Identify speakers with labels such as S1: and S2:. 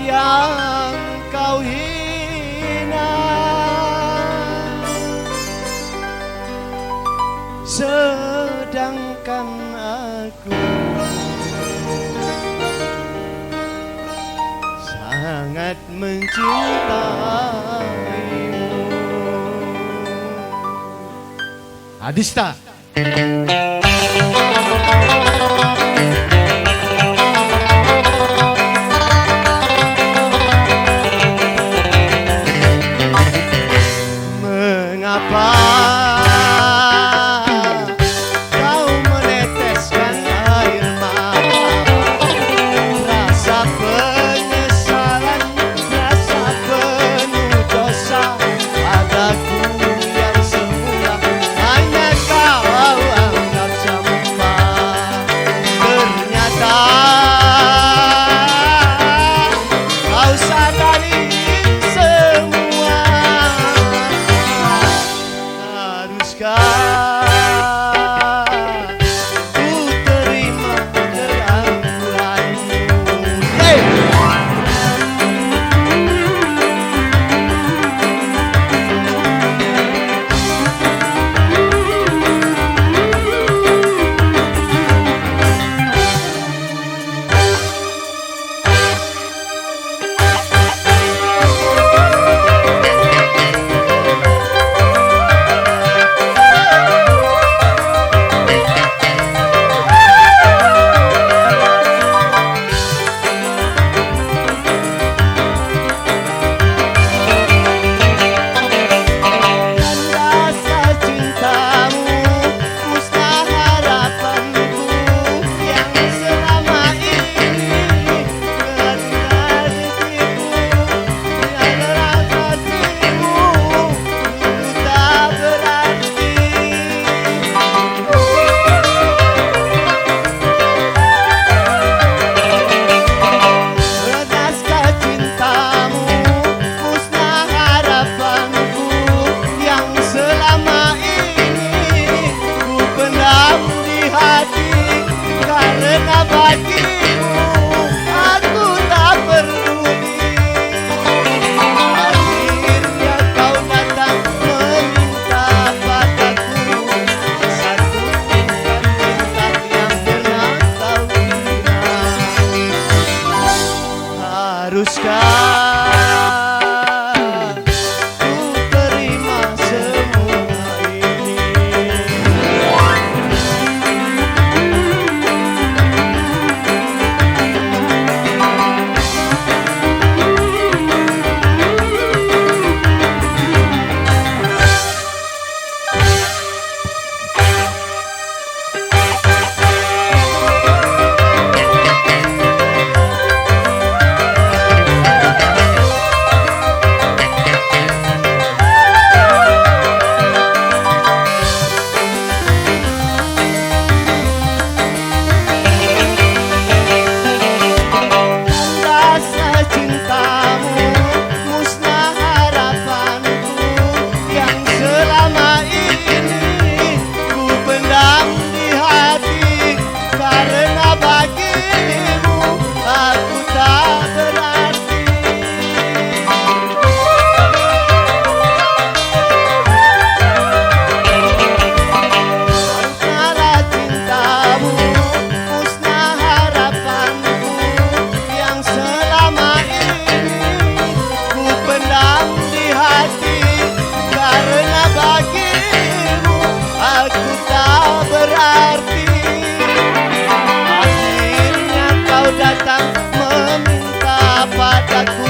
S1: yang kau hina, sedangkan aku sangat mencintaimu. Adista. Mengapa kau meneteskan air mata? Rasa penyesalan, rasa penuh dosa padaku yang semula hanya kau anggap sampah. Ternyata kau sadari semua. Haruskah ku terima keraguanmu? Hey! Karena bagimu aku tak peduli. Akhirnya kau datang meminta padaku satu tingkat yang pernah kau kira. Haruskah ku terima semua ini? Akhirnya kau datang meminta padaku